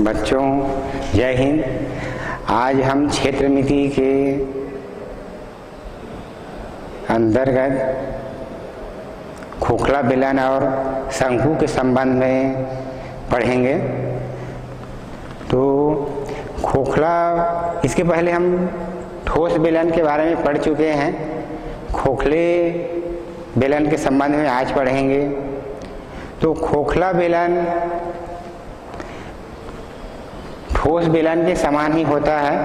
बच्चों, जय हिंद। आज हम क्षेत्र मिति के अंतर्गत खोखला बेलन और शंकु के संबंध में पढ़ेंगे। तो खोखला, इसके पहले हम ठोस बेलन के बारे में पढ़ चुके हैं। खोखले बेलन के संबंध में आज पढ़ेंगे। तो खोखला बेलन ठोस बेलन के समान ही होता है,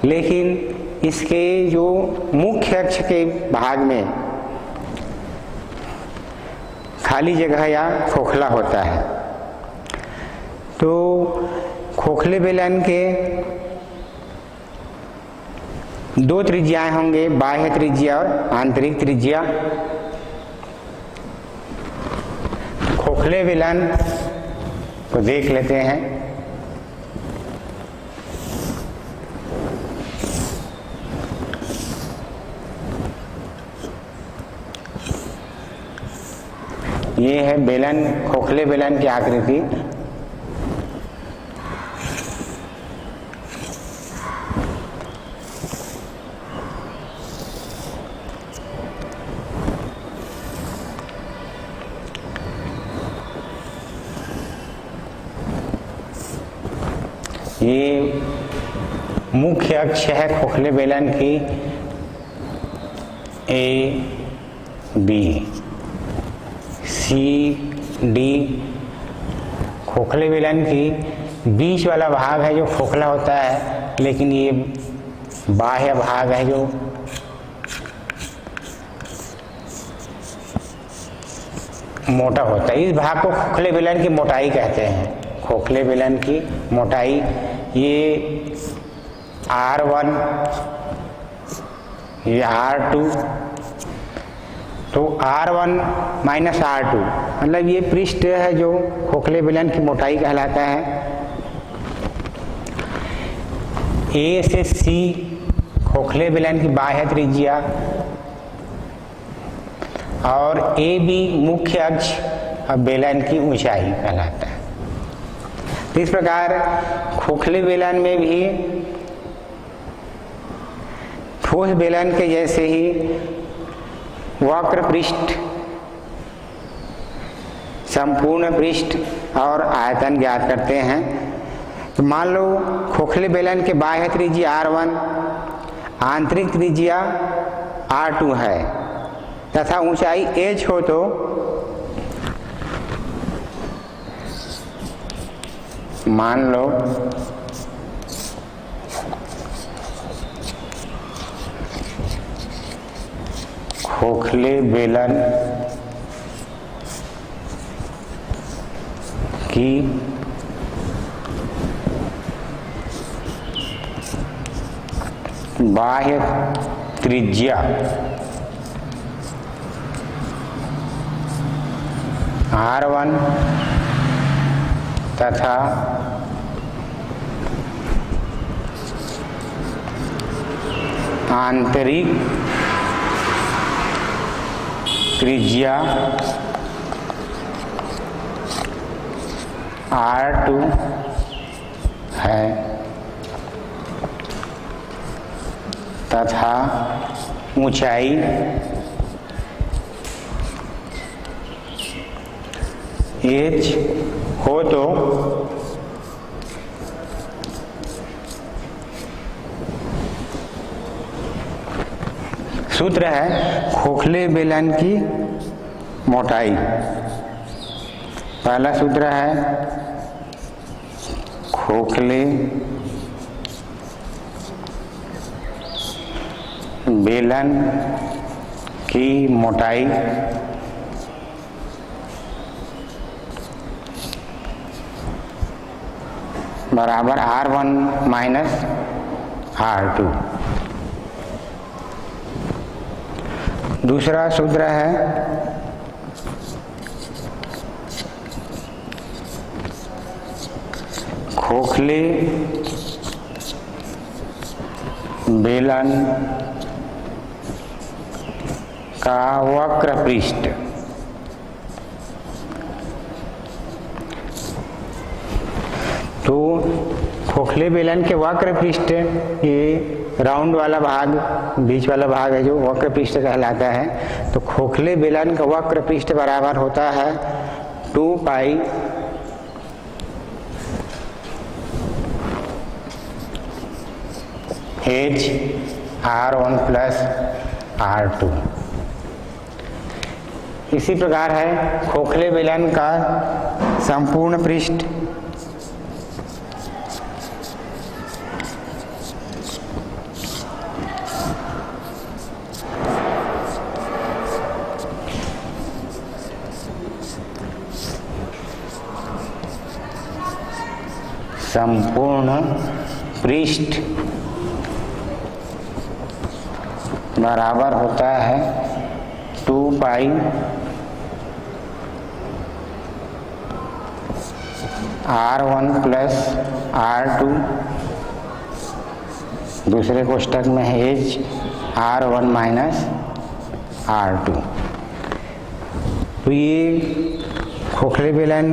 लेकिन इसके जो मुख्य अक्ष के भाग में खाली जगह या खोखला होता है। तो खोखले बेलन के दो त्रिज्याएं होंगे, बाह्य त्रिज्या और आंतरिक त्रिज्या। खोखले बेलन को देख लेते हैं। ये है बेलन, खोखले बेलन की आकृति। ये मुख्य अक्ष है खोखले बेलन की AB, CD। खोखले बेलन की बीच वाला भाग है जो खोखला होता है, लेकिन ये बाह्य भाग है जो मोटा होता है। इस भाग को खोखले बेलन की मोटाई कहते हैं। खोखले बेलन की मोटाई ये R1, ये R2। तो R1 माइनस R2 मतलब ये पृष्ठ है जो खोखले बेलन की मोटाई कहलाता है। A से C खोखले बेलन की बाह्य त्रिज्या और AB मुख्य अक्ष बेलन की ऊंचाई कहलाता है। तो इस प्रकार खोखले बेलन में भी ठोस बेलन के जैसे ही वक्र पृष्ठ, संपूर्ण पृष्ठ और आयतन ज्ञात करते हैं। तो मान लो खोखले बेलन के बाह्य त्रिज्या R1, आंतरिक त्रिज्या R2 है तथा ऊंचाई h हो, तो मान लो खोखले बेलन की बाह्य त्रिज्या R1 तथा आंतरिक त्रिज्या R2 है तथा ऊंचाई h हो, तो सूत्र है खोखले बेलन की मोटाई। पहला सूत्र है खोखले बेलन की मोटाई बराबर R1 माइनस R2। दूसरा सूत्र है खोखले बेलन का वक्र पृष्ठ तो खोखले बेलन के वक्र पृष्ठ, ये राउंड वाला भाग, बीच वाला भाग है जो वक्र पृष्ठ कहलाता है। तो खोखले बेलन का वक्र पृष्ठ बराबर होता है 2 पाई H R1 प्लस R2। इसी प्रकार है खोखले बेलन का संपूर्ण पृष्ठ, संपूर्ण पृष्ठ बराबर होता है 2 पाई R1 प्लस R2, दूसरे कोष्ठक में है H R1 माइनस R2। तो ये खोखले बेलन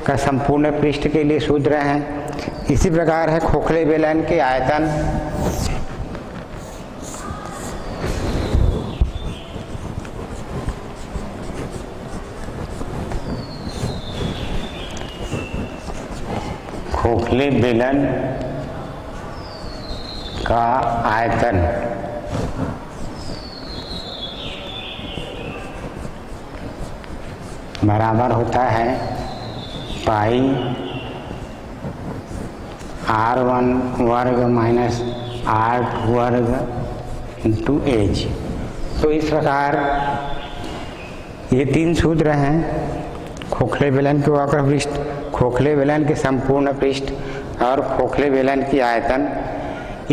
का संपूर्ण पृष्ठ के लिए सूत्र हैं। इसी प्रकार है खोखले बेलन के आयतन, खोखले बेलन का आयतन बराबर होता है पाई R1 वर्ग माइनस R2 वर्ग इंटू H। तो इस प्रकार ये 3 सूत्र हैं, खोखले बेलन के वक्र पृष्ठ, खोखले बेलन के संपूर्ण पृष्ठ और खोखले बेलन की आयतन।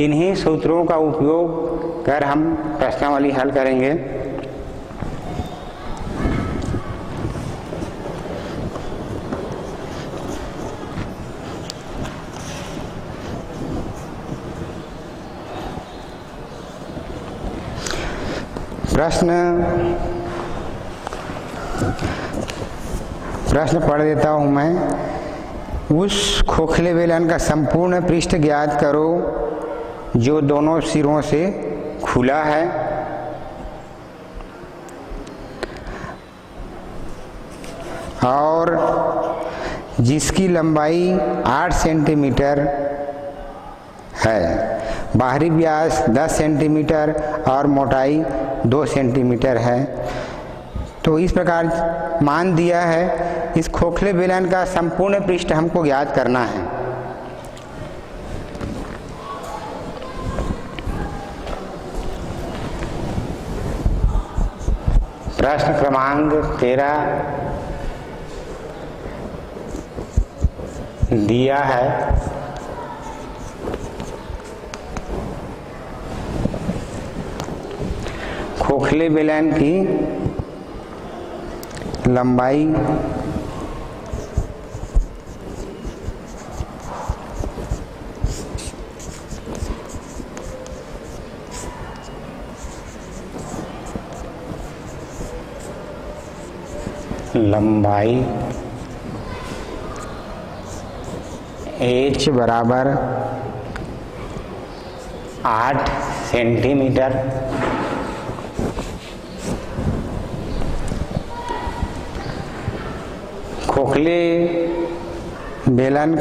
इन्हीं सूत्रों का उपयोग कर हम प्रश्नावली हल करेंगे। प्रश्न पढ़ देता हूं मैं। उस खोखले बेलन का संपूर्ण पृष्ठ ज्ञात करो जो दोनों सिरों से खुला है और जिसकी लंबाई 8 सेंटीमीटर है, बाहरी व्यास 10 सेंटीमीटर और मोटाई 2 सेंटीमीटर है। तो इस प्रकार मान दिया है, इस खोखले बेलन का संपूर्ण पृष्ठ हमको ज्ञात करना है। प्रश्न क्रमांक 13 दिया है। खोखले बेलन की लंबाई H बराबर 8 सेंटीमीटर, खोखले बेलन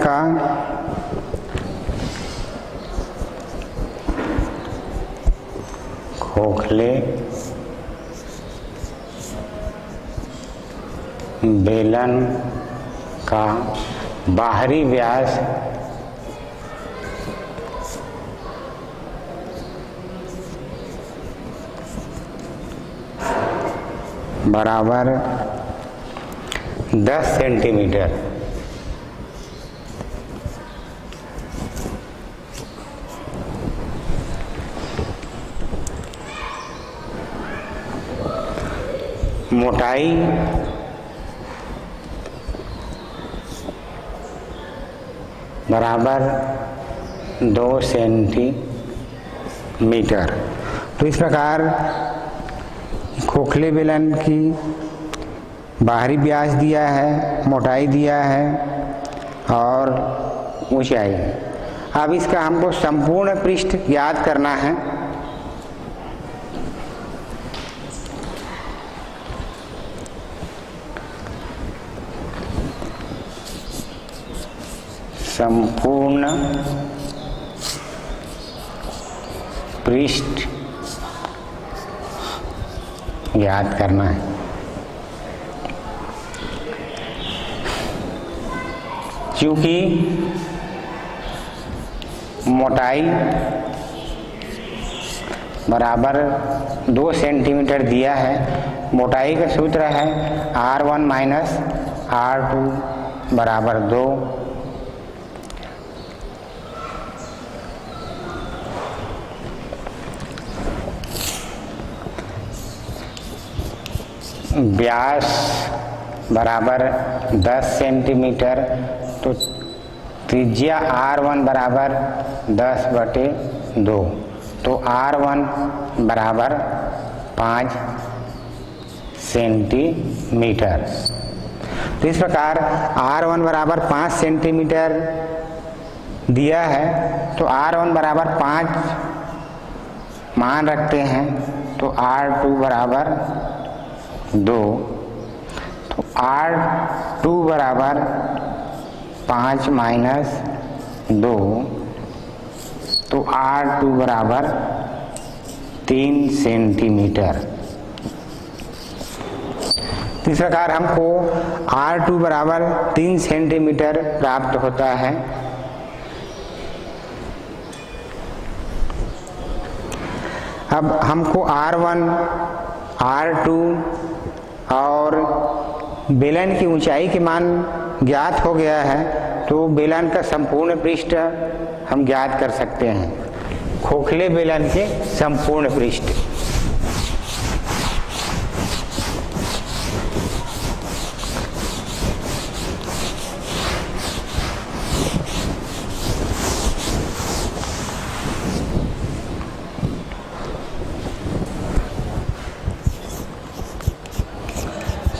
का बाहरी व्यास बराबर 10 सेंटीमीटर, मोटाई बराबर 2 सेंटीमीटर। तो इस प्रकार खोखले बेलन की बाहरी व्यास दिया है, मोटाई दिया है और ऊंचाई। अब इसका हमको संपूर्ण पृष्ठ ज्ञात करना है। संपूर्ण पृष्ठ ज्ञात करना है। क्योंकि मोटाई बराबर 2 सेंटीमीटर दिया है, मोटाई का सूत्र है R1 माइनस R2 बराबर 2। व्यास बराबर 10 सेंटीमीटर, तो त्रिज्या R1 बराबर 10/2, तो R1 बराबर 5 सेंटीमीटर। तो इस प्रकार R1 बराबर 5 सेंटीमीटर दिया है, तो R1 बराबर 5 मान रखते हैं, तो R2 बराबर 2, तो R2 बराबर 5 माइनस 2, तो R2 बराबर 3 सेंटीमीटर। इस प्रकार हमको R2 बराबर 3 सेंटीमीटर प्राप्त होता है। अब हमको R1, R2 और बेलन की ऊंचाई के मान ज्ञात हो गया है, तो बेलन का संपूर्ण पृष्ठ हम ज्ञात कर सकते हैं। खोखले बेलन के संपूर्ण पृष्ठ।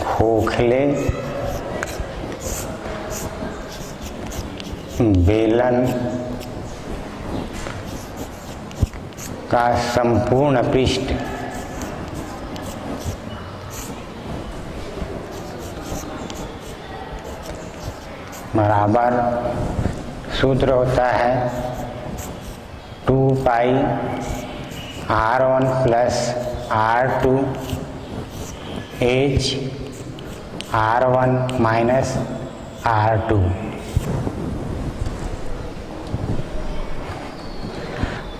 खोखले बेलन का संपूर्ण पृष्ठ बराबर सूत्र होता है 2 पाई R1 plus R2 H R1 minus R2।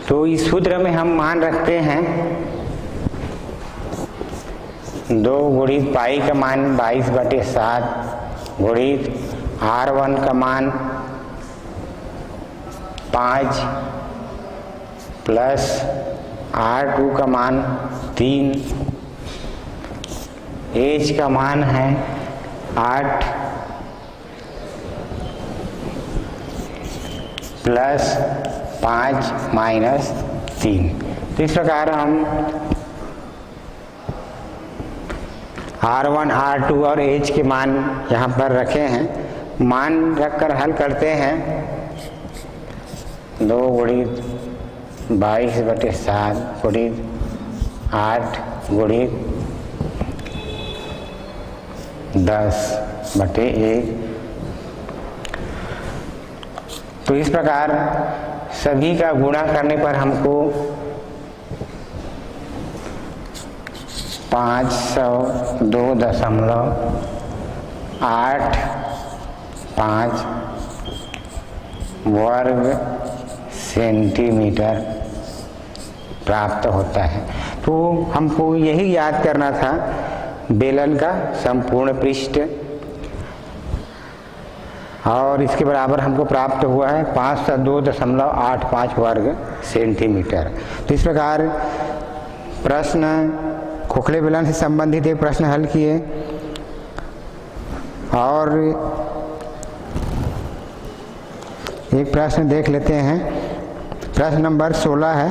तो इस सूत्र में हम मान रखते हैं 2 गुणित पाई का मान 22/7 गुणित R1 का मान 5 प्लस R2 का मान 3, H का मान है 8 प्लस 5 माइनस 3। तो इस प्रकार हम R1, R2 और H के मान यहाँ पर रखे हैं। मान रखकर हल करते हैं। 2 गुणित 22/7 गुणित 8 गुणित 10/1। तो इस प्रकार सभी का गुणा करने पर हमको 502.85 वर्ग सेंटीमीटर प्राप्त होता है। तो हमको यही याद करना था बेलन का संपूर्ण पृष्ठ, और इसके बराबर हमको प्राप्त हुआ है 502.85 वर्ग सेंटीमीटर। तो इस प्रकार प्रश्न खोखले बेलन से संबंधित एक प्रश्न हल किए, और एक प्रश्न देख लेते हैं। प्रश्न नंबर 16 है,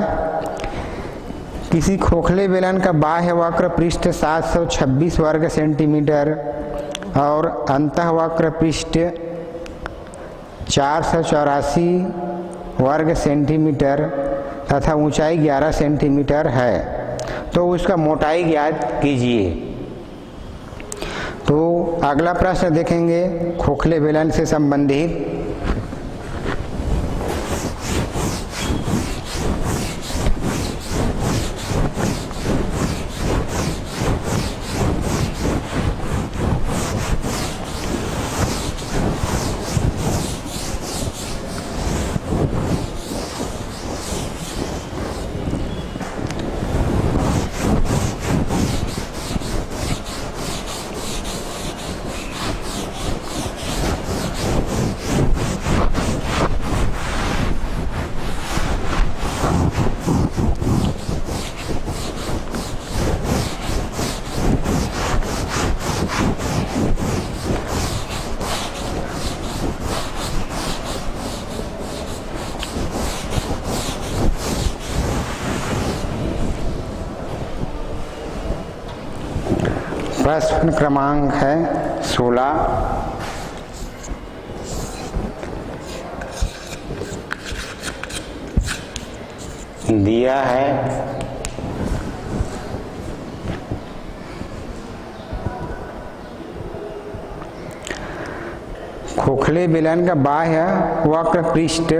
किसी खोखले बेलन का बाह्य वक्र पृष्ठ 726 वर्ग सेंटीमीटर और अंतः वक्र पृष्ठ 484 वर्ग सेंटीमीटर तथा ऊंचाई 11 सेंटीमीटर है, तो उसका मोटाई ज्ञात कीजिए। तो अगला प्रश्न देखेंगे खोखले बेलन से संबंधित। प्रश्न क्रमांक है 16। दिया है खोखले बेलन का बाह्य वक्र पृष्ठ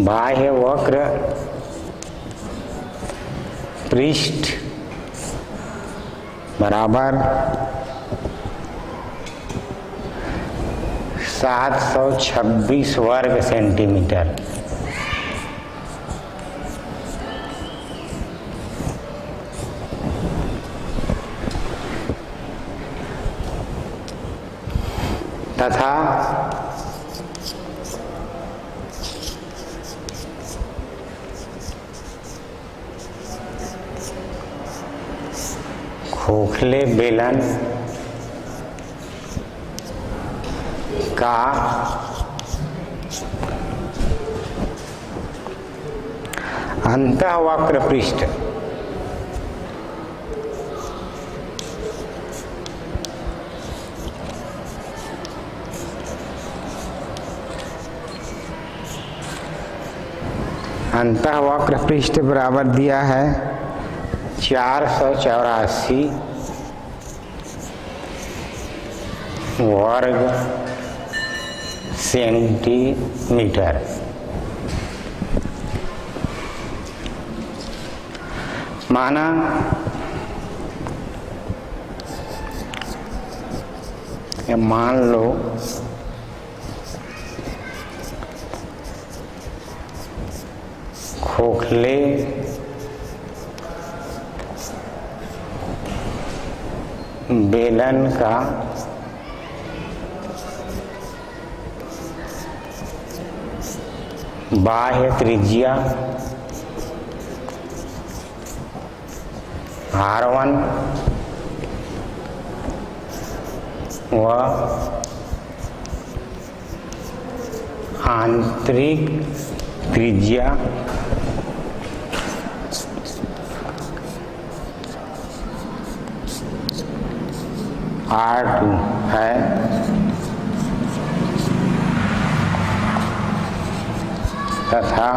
बाह्य वक्र पृष्ठ बराबर 726 वर्ग सेंटीमीटर। तथा खोखले बेलन का अंतःवक्र पृष्ठ अंतःवक्र पृष्ठ बराबर दिया है 484 वर्ग सेंटीमीटर। माना मान लो खोखले बेलन का बाह्य त्रिज्या R1 व आंतरिक त्रिज्या R2 है, तथा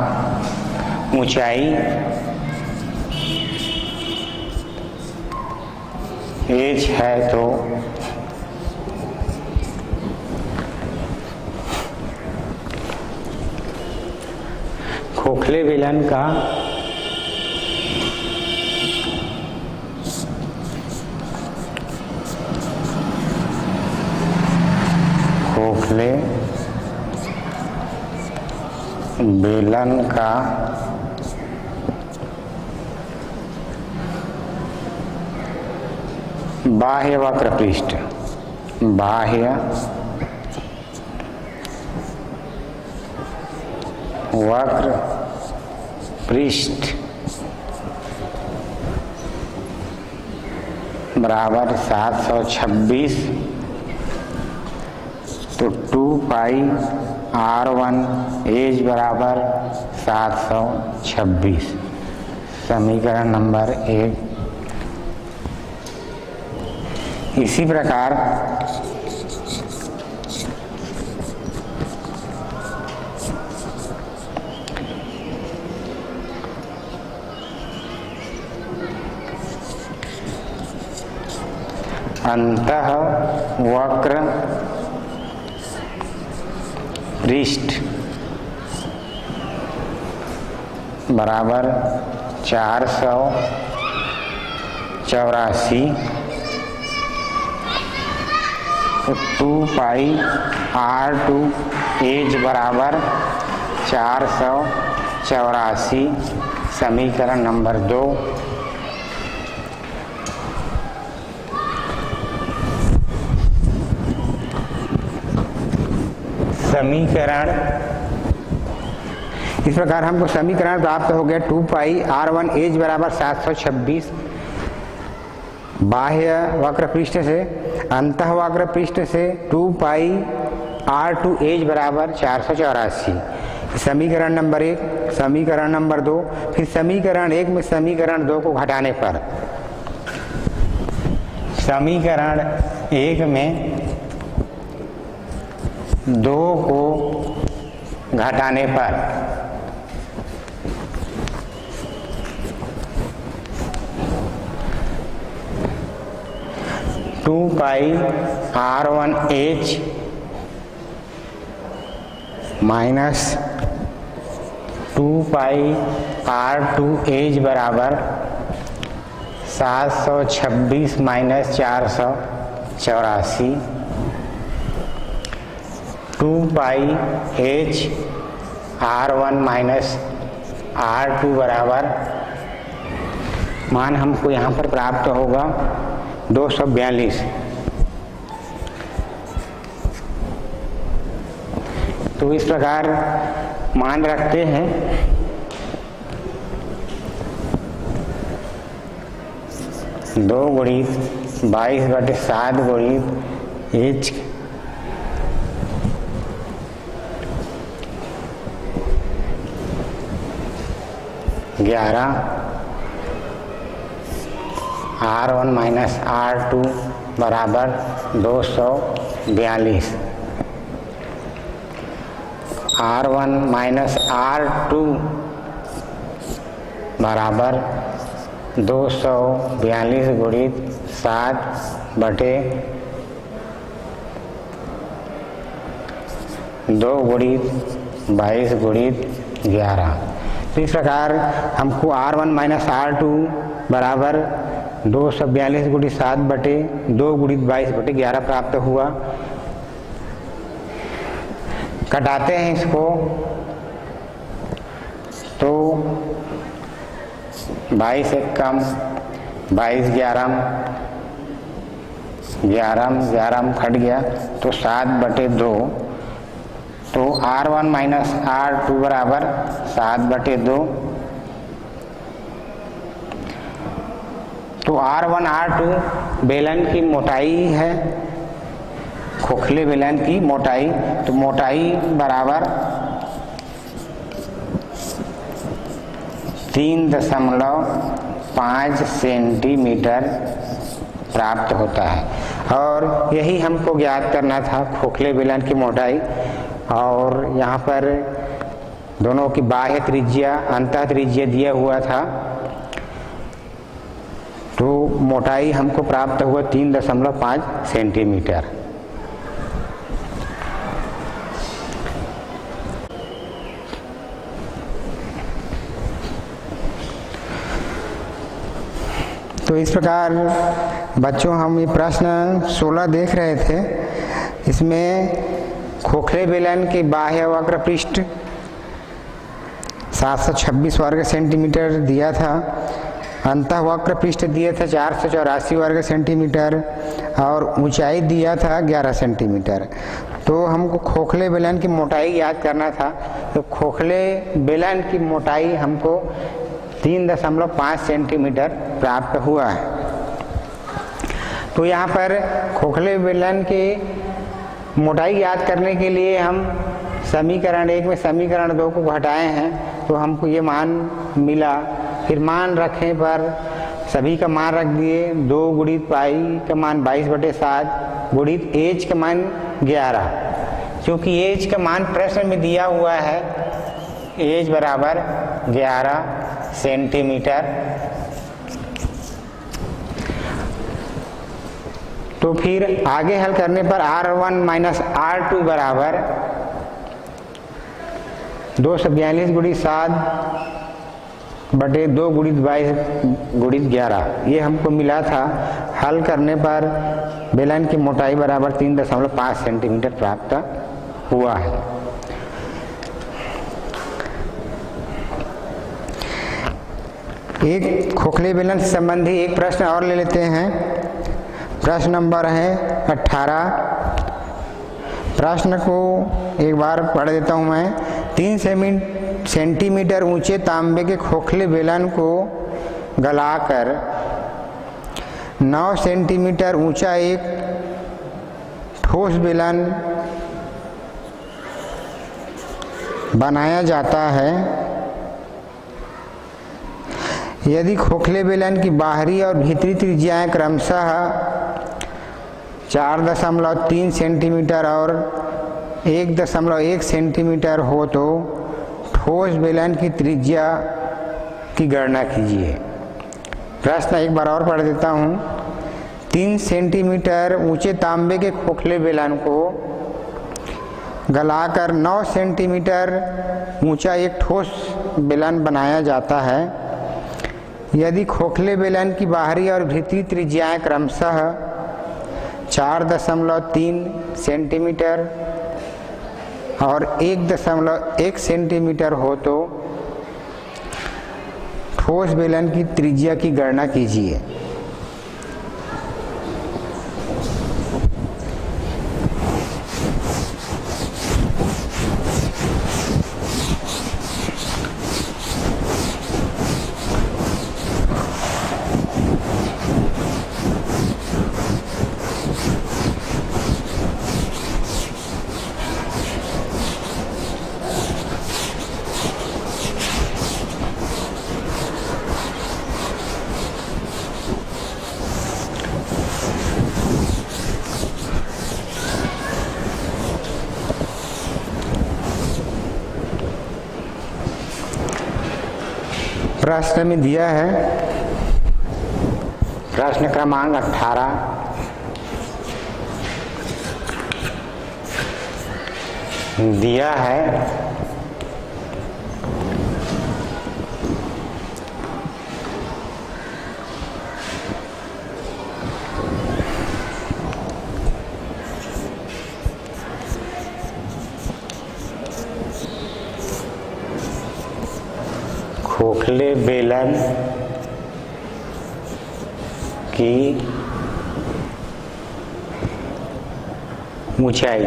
ऊंचाई h है, तो खोखले बेलन का खोखले बेलन का बाह्य वक्र पृष्ठ बाह्य वक्र पृष्ठ बराबर 726 तो 2πr1 एज बराबर 726, समीकरण नंबर 1। इसी प्रकार अंतः वक्र पृष्ठ बराबर 484, 2πr2 एज बराबर 484, समीकरण नंबर 2। समीकरण इस प्रकार हमको समीकरण प्राप्त हो गया 2πr1 एज बराबर 726 बाह्य वक्र पृष्ठ से, अंतः वक्र पृष्ठ से 2πr2 एज बराबर 484, समीकरण नंबर 1। समीकरण नंबर 2, फिर समीकरण 1 में समीकरण 2 को घटाने पर, समीकरण 1 में 2 को घटाने पर 2πr1h माइनस 2πr2h बराबर 726 माइनस 484, 2πr1 माइनस r2 बराबर, मान हमको यहाँ पर प्राप्त होगा 242। तो इस प्रकार मान रखते हैं। दो गुणित 22/7 गुणित h 11 r1 माइनस r2 बराबर 242, r1 माइनस r2 बराबर 242 गुणित 7/2 गुणित 22 गुणित 11। तो इस प्रकार हमको r1 माइनस r2 बराबर 242 गुणित 7/2 गुणित 22/11 प्राप्त हुआ। घटाते हैं इसको तो 22 एक कम 22 11 कट गया तो 7/2, तो r1 माइनस r2 बराबर 7/2। तो r1 r2 बेलन की मोटाई है, खोखले बेलन की मोटाई, तो मोटाई बराबर 3.5 सेंटीमीटर प्राप्त होता है। और यही हमको ज्ञात करना था, खोखले बेलन की मोटाई। और यहाँ पर दोनों की बाह्य त्रिज्या अंतः त्रिज्या दिया हुआ था, तो मोटाई हमको प्राप्त हुआ 3.5 सेंटीमीटर। तो इस प्रकार बच्चों हम ये प्रश्न 16 देख रहे थे। इसमें खोखले बेलन के बाह्य वक्र पृष्ठ 726 वर्ग सेंटीमीटर दिया था, अंतः वक्र पृष्ठ दिया था 484 वर्ग सेंटीमीटर और ऊंचाई दिया था 11 सेंटीमीटर। तो हमको खोखले बेलन की मोटाई याद करना था। तो खोखले बेलन की मोटाई हमको 3.5 सेंटीमीटर प्राप्त हुआ है। तो यहाँ पर खोखले बेलन के मोटाई ज्ञात करने के लिए हम समीकरण 1 में समीकरण 2 को घटाए हैं तो हमको ये मान मिला। फिर मान रखने पर सभी का मान रख दिए, 2 गुणित पाई का मान 22/7 गुणित एच का मान 11। क्योंकि एच का मान प्रश्न में दिया हुआ है, एच बराबर 11 सेंटीमीटर। तो फिर आगे हल करने पर R1 माइनस R2 बराबर 242 गुणित 7 बटे 2 गुणित 22 गुणित 11 ये हमको मिला था। हल करने पर बेलन की मोटाई बराबर 3.5 सेंटीमीटर प्राप्त हुआ है। एक खोखले बेलन से संबंधी एक प्रश्न और ले लेते हैं। प्रश्न नंबर है 18। प्रश्न को एक बार पढ़ देता हूँ मैं। 3 सेंटीमीटर ऊंचे तांबे के खोखले बेलन को गलाकर 9 सेंटीमीटर ऊंचा एक ठोस बेलन बनाया जाता है। यदि खोखले बेलन की बाहरी और भीतरी त्रिज्याएं क्रमशः 4.3 सेंटीमीटर और 1.1 सेंटीमीटर हो तो ठोस बेलन की त्रिज्या की गणना कीजिए। प्रश्न एक बार और पढ़ देता हूँ। 3 सेंटीमीटर ऊंचे तांबे के खोखले बेलन को गलाकर 9 सेंटीमीटर ऊंचा एक ठोस बेलन बनाया जाता है। यदि खोखले बेलन की बाहरी और भीतरी त्रिज्याएं क्रमशः 4.3 सेंटीमीटर और 1.1 सेंटीमीटर हो तो ठोस बेलन की त्रिज्या की गणना कीजिए। प्रश्न में दिया है, प्रश्न क्रमांक 18। दिया है खोखले बेलन की ऊंचाई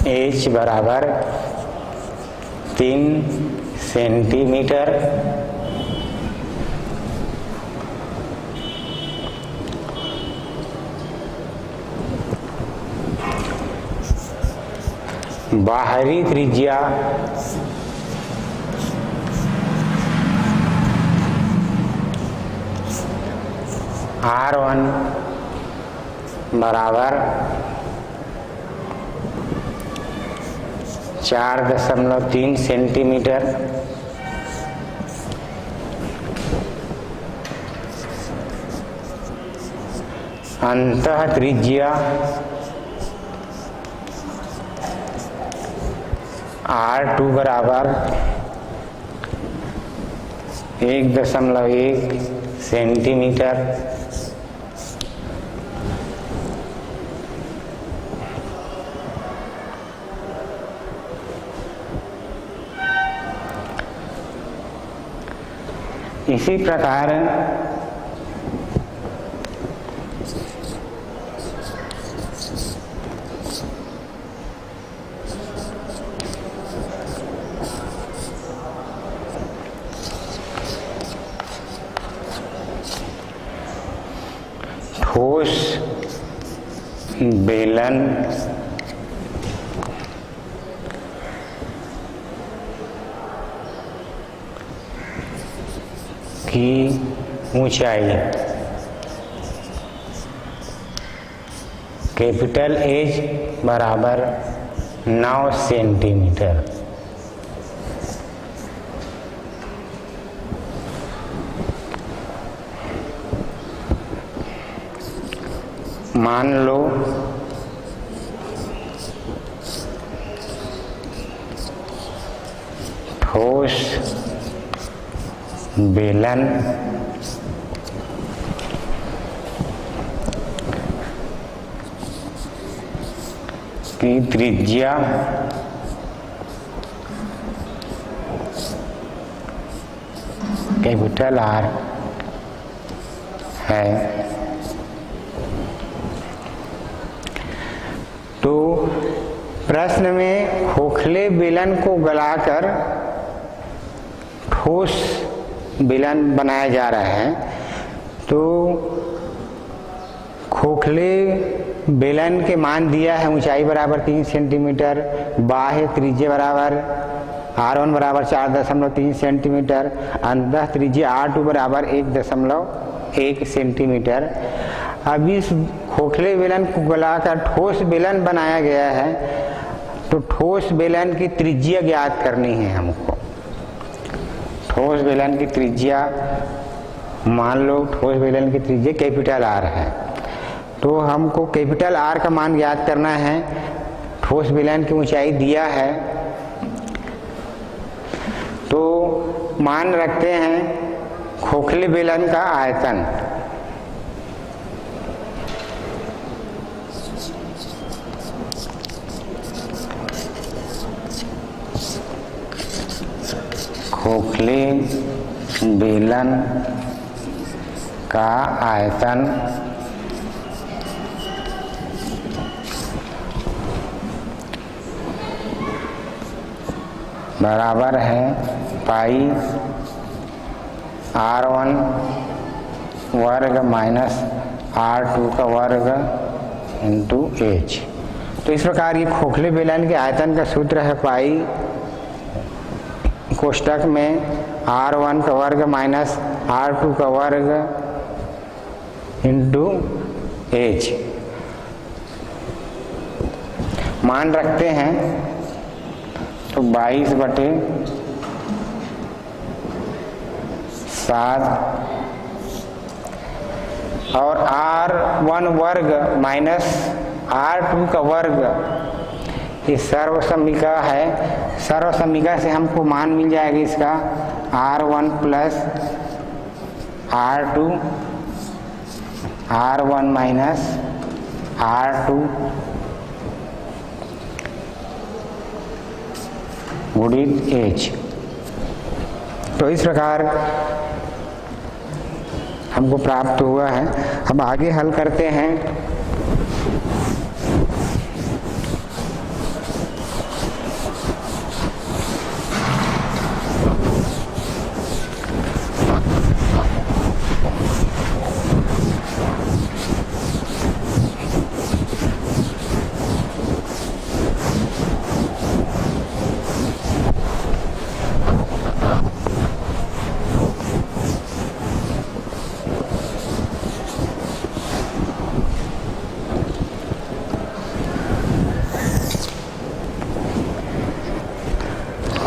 h बराबर 3 सेंटीमीटर बाहरी त्रिज्या R1 बराबर 4.3 सेंटीमीटर अंतः त्रिज्या R2 बराबर 1.1 सेंटीमीटर इसी प्रकार ठोस बेलन की ऊंचाई कैपिटल एच बराबर 9 सेंटीमीटर। मान लो ठोस बेलन की त्रिज्या कैपिटल आर है, तो प्रश्न में खोखले बेलन को गलाकर ठोस बेलन बनाया जा रहा है। तो खोखले बेलन के मान दिया है, ऊंचाई बराबर 3 सेंटीमीटर, बाह्य त्रिज्या बराबर R1 बराबर 4.3 सेंटीमीटर, अंतः त्रिज्या R2 बराबर 1.1 सेंटीमीटर। अब इस खोखले बेलन को गलाकर ठोस बेलन बनाया गया है, तो ठोस बेलन की त्रिज्या ज्ञात करनी है हमको। ठोस बेलन की त्रिज्या, मान लो ठोस बेलन की त्रिज्या कैपिटल आर है, तो हमको कैपिटल आर का मान ज्ञात करना है। ठोस बेलन की ऊंचाई दिया है, तो मान रखते हैं खोखले बेलन का आयतन। खोखले बेलन का आयतन बराबर है पाई R1 वर्ग माइनस R2 का वर्ग इंटू H। तो इस प्रकार ये खोखले बेलन के आयतन का सूत्र है पाई कोष्टक में R1 का वर्ग माइनस R2 का वर्ग इंटू H। मान रखते हैं तो 22/7 और R1 वर्ग माइनस R2 का वर्ग, ये सर्वसमीका है। सर्वसमीका से हमको मान मिल जाएगा इसका R1 plus R2, R1 minus R2 गुणित H। तो इस प्रकार हमको प्राप्त हुआ है। अब आगे हल करते हैं।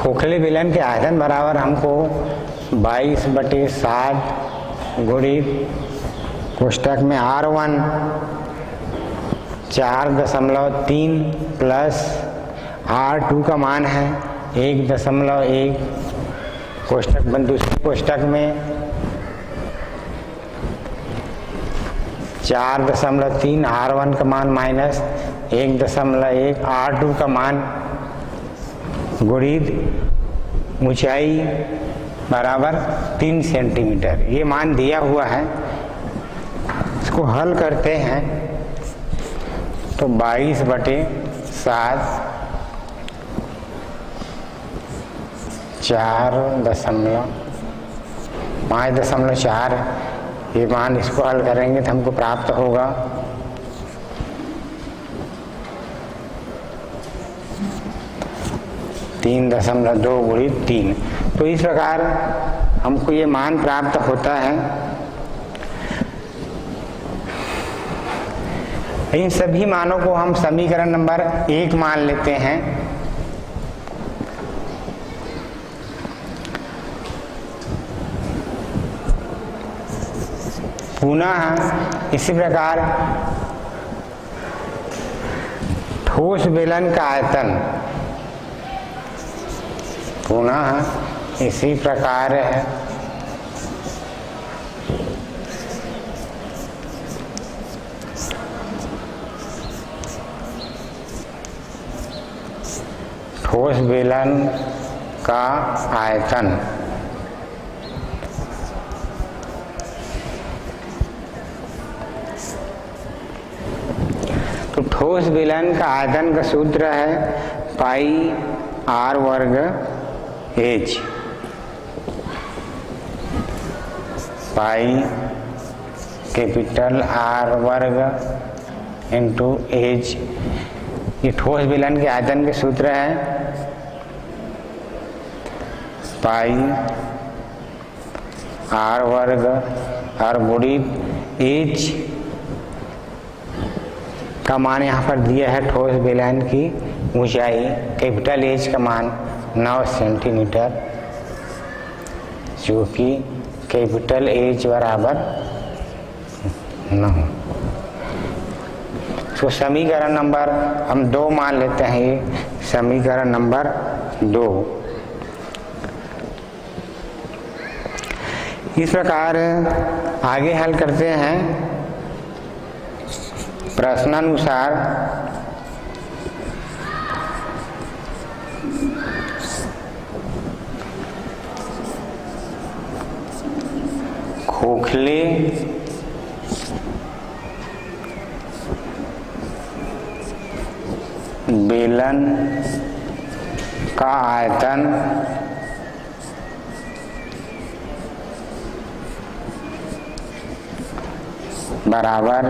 खोखले बेलन के आयतन बराबर हमको 22/7 गुणित कोष्टक में R1 4.3 प्लस R2 का मान है 1.1 कोष्टक बंद, दूसरे कोष्टक में 4.3 R1 का मान माइनस 1.1 R2 का मान गुणित ऊंचाई बराबर 3 सेंटीमीटर। ये मान दिया हुआ है। इसको हल करते हैं तो 22/7 4.5.4 ये मान इसको हल करेंगे तो हमको प्राप्त होगा 3.2 गुणित 3। तो इस प्रकार हमको ये मान प्राप्त होता है। इन सभी मानों को हम समीकरण नंबर 1 मान लेते हैं। पुनः इसी प्रकार ठोस बेलन का आयतन पुनः इसी प्रकार है। ठोस बेलन का आयतन तो ठोस बेलन का आयतन का सूत्र है पाई r वर्ग h, पाई कैपिटल R वर्ग इंटू h। ये ठोस बेलन के आयतन के सूत्र है पाई r वर्ग और गुणित h का मान यहाँ पर दिया है। ठोस बेलन की ऊंचाई कैपिटल H का मान 9 सेंटीमीटर, जो कि कैपिटल H बराबर 9। तो समीकरण नंबर हम 2 मान लेते हैं। ये समीकरण नंबर 2। इस प्रकार आगे हल करते हैं। प्रश्नानुसार खोखले बेलन का आयतन बराबर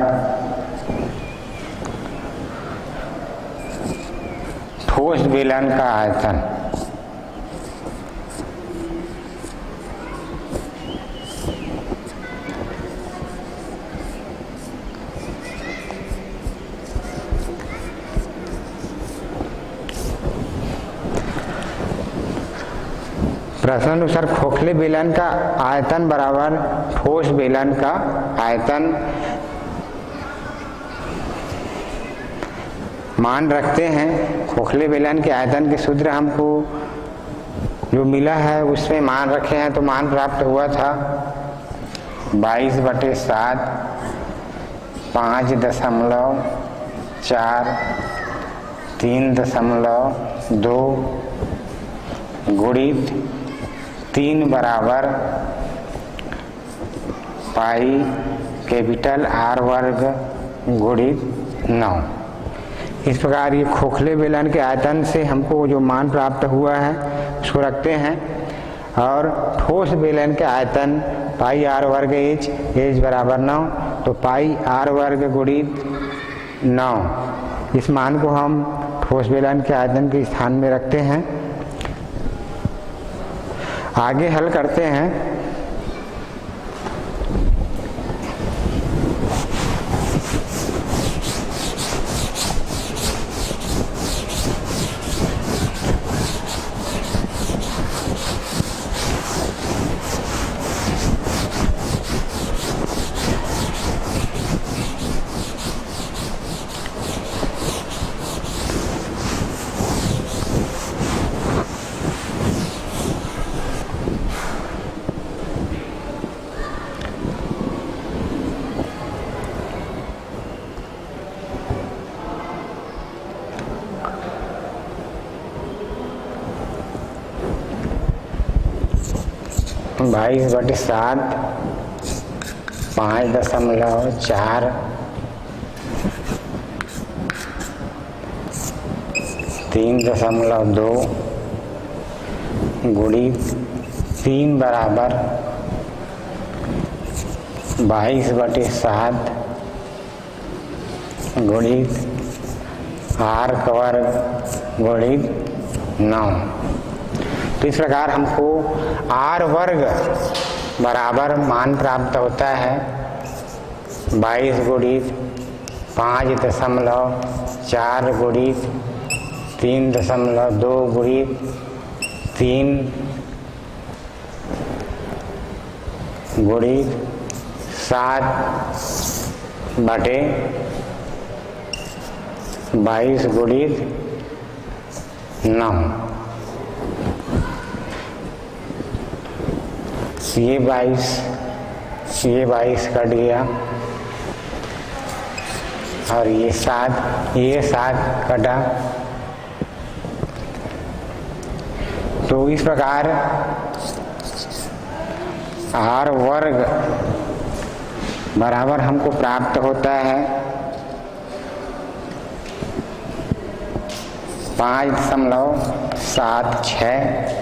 ठोस बेलन का आयतन। प्रश्नानुसार खोखले बेलन का आयतन बराबर ठोस बेलन का आयतन मान रखते हैं। खोखले बेलन के आयतन के सूत्र हमको जो मिला है उसमें मान रखे हैं, तो मान प्राप्त हुआ था 22/7 5.4 3.2 गुणित 3 बराबर पाई कैपिटल R वर्ग गुणित 9। इस प्रकार ये खोखले बेलन के आयतन से हमको जो मान प्राप्त हुआ है उसको रखते हैं, और ठोस बेलन के आयतन पाई R वर्ग h बराबर 9, तो पाई R वर्ग गुणित 9 इस मान को हम ठोस बेलन के आयतन के स्थान में रखते हैं। आगे हल करते हैं। बाईस बटे 7 5.4 3.2 गुणित 3 बराबर 22/7 गुणित आर का वर्ग गुणित 9। तो इस प्रकार हमको आर वर्ग बराबर मान प्राप्त होता है 22 गुणित 5.4 गुणित 3.2 गुणित 3 गुणित 7/22 गुणित 9। ये 22 कट गया और ये 7 कटा। तो इस प्रकार आर वर्ग बराबर हमको प्राप्त होता है 5.76।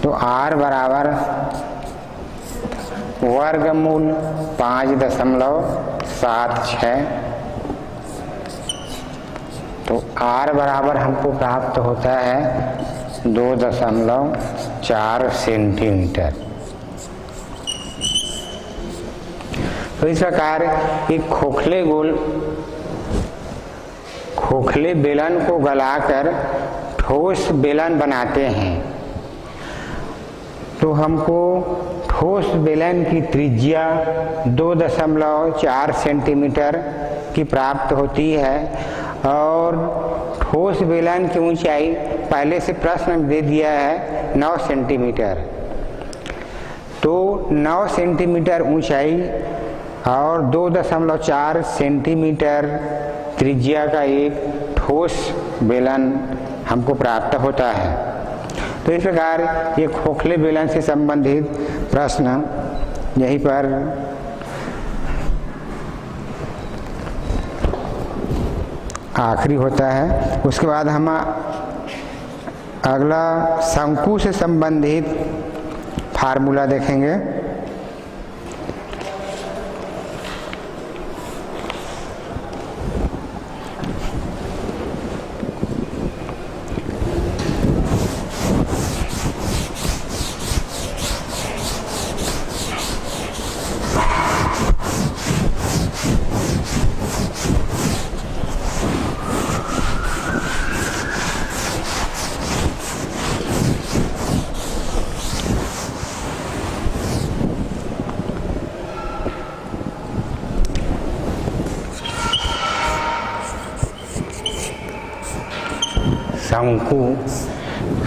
तो आर बराबर वर्गमूल 5.76। तो आर बराबर हमको प्राप्त होता है 2.4 सेंटीमीटर। तो इस प्रकार एक खोखले बेलन को गलाकर ठोस बेलन बनाते हैं। तो हमको ठोस बेलन की त्रिज्या 2.4 सेंटीमीटर की प्राप्त होती है और ठोस बेलन की ऊंचाई पहले से प्रश्न में दे दिया है 9 सेंटीमीटर। तो 9 सेंटीमीटर ऊंचाई और 2.4 सेंटीमीटर त्रिज्या का एक ठोस बेलन हमको प्राप्त होता है। तो इस प्रकार ये खोखले बेलन से संबंधित प्रश्न यहीं पर आखिरी होता है। उसके बाद हम अगला शंकु से संबंधित फार्मूला देखेंगे।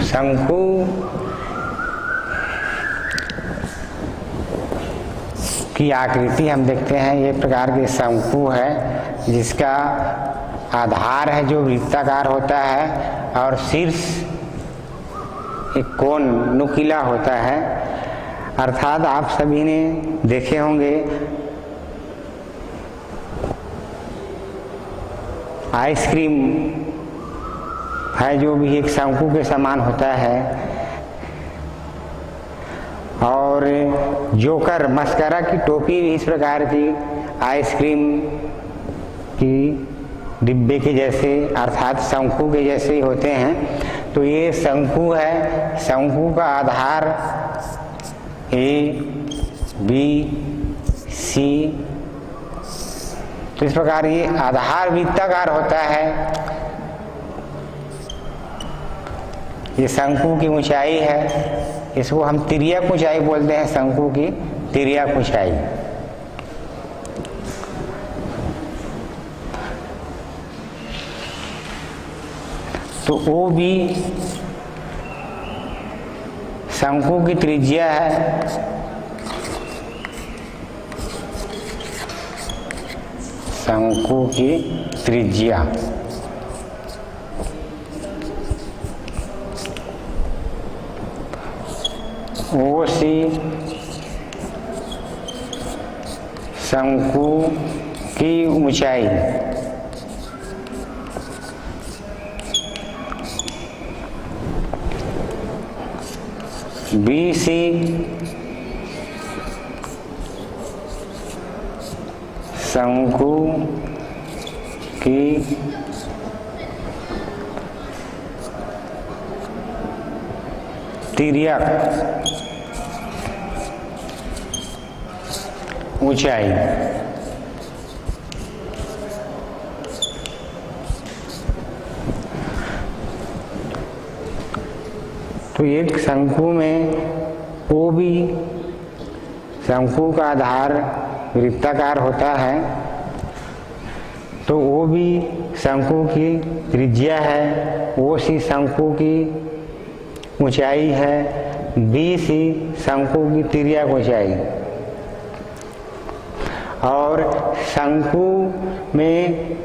शंकु की आकृति हम देखते हैं। ये प्रकार के शंकु है जिसका आधार है जो वृत्ताकार होता है और शीर्ष एक कोण नुकीला होता है। अर्थात आप सभी ने देखे होंगे आइसक्रीम है जो भी एक शंकु के समान होता है और जोकर मस्करा की टोपी भी इस प्रकार की आइसक्रीम की डिब्बे के जैसे अर्थात शंकु के जैसे ही होते हैं। तो ये शंकु है। शंकु का आधार ABC। तो इस प्रकार ये आधार वृत्ताकार होता है। ये शंकु की ऊंचाई है, इसको हम तिर्यक ऊंचाई बोलते हैं। शंकु की तिर्यक ऊंचाई। तो OB शंकु की त्रिज्या है। शंकु की त्रिज्या OC शंकु की ऊंचाई। BC शंकु की तिर्यक ऊंचाई तो एक शंकु में ओ भी शंकु का आधार वृत्ताकार होता है, तो ओ भी शंकु की त्रिज्या है, ओ सी शंकु की ऊंचाई है, बी सी शंकु की तिर्यक ऊंचाई। और शंकु में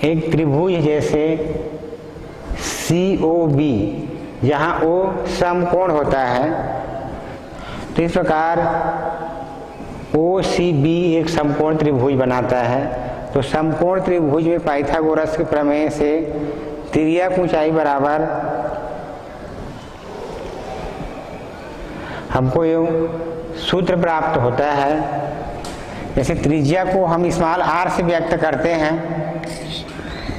एक त्रिभुज जैसे COB, जहाँ ओ समकोण होता है, तो इस प्रकार OCB एक समकोण त्रिभुज बनाता है। तो समकोण त्रिभुज में पाइथागोरस के प्रमेय से तिर्यक ऊंचाई बराबर हमको ये सूत्र प्राप्त होता है। जैसे त्रिज्या को हम स्मॉल r से व्यक्त करते हैं,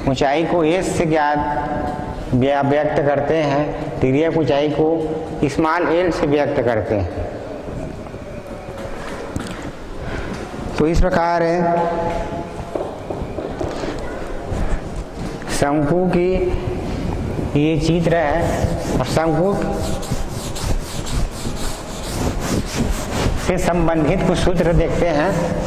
ऊंचाई को s से व्यक्त करते हैं, तिर्यक ऊंचाई को स्मॉल l से व्यक्त करते हैं। तो इस प्रकार शंकु की ये चित्र है। और शंकु से संबंधित कुछ सूत्र देखते हैं।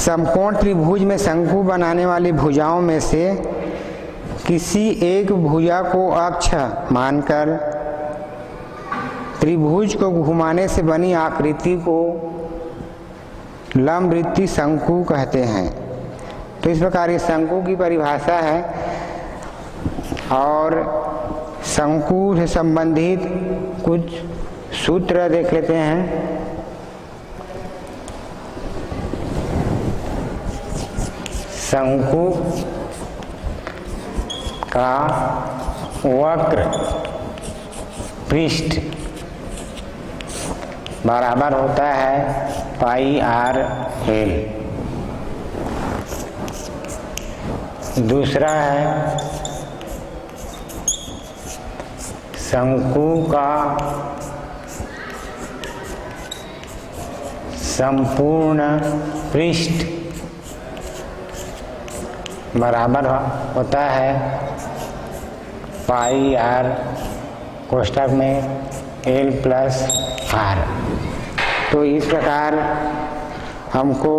समकोण त्रिभुज में शंकु बनाने वाली भुजाओं में से किसी एक भुजा को अक्ष मानकर त्रिभुज को घुमाने से बनी आकृति को लंबवृत्तीय शंकु कहते हैं। तो इस प्रकार ये शंकु की परिभाषा है। और शंकु से संबंधित कुछ सूत्र देख लेते हैं। शंकु का वक्र पृष्ठ बराबर होता है πr/l। दूसरा है शंकु का संपूर्ण पृष्ठ बराबर होता है πr कोष्ठक में l+r। तो इस प्रकार हमको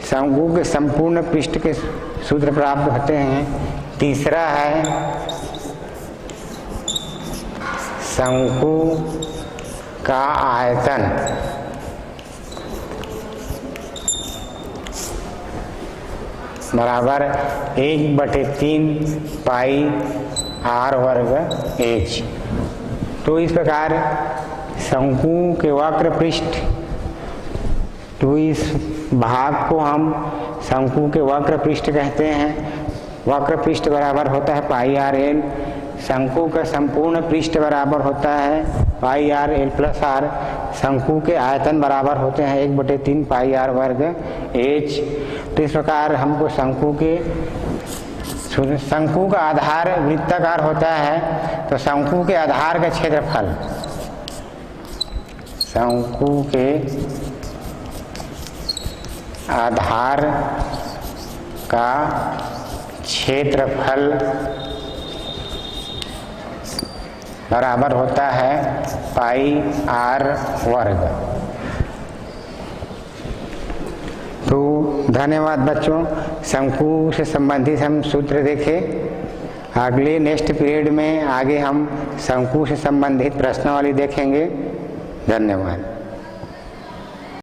शंकु के संपूर्ण पृष्ठ के सूत्र प्राप्त होते हैं। तीसरा है शंकु का आयतन बराबर 1/3 πr²h। तो इस प्रकार शंकु के वक्र पृष्ठ, तो इस भाग को हम शंकु के वक्र पृष्ठ कहते हैं। वक्र पृष्ठ बराबर होता है πr/l। शंकु का संपूर्ण पृष्ठ बराबर होता है πr/l+r। शंकु के आयतन बराबर होते हैं 1/3 πr²h। तो इस प्रकार हमको शंकु का आधार वृत्ताकार होता है। तो शंकु के आधार का क्षेत्रफल, शंकु के आधार का क्षेत्रफल बराबर होता है πr²। तो धन्यवाद बच्चों। शंकु से संबंधित हम सूत्र देखे। अगले नेक्स्ट पीरियड में आगे हम शंकु से संबंधित प्रश्नावली देखेंगे। धन्यवाद।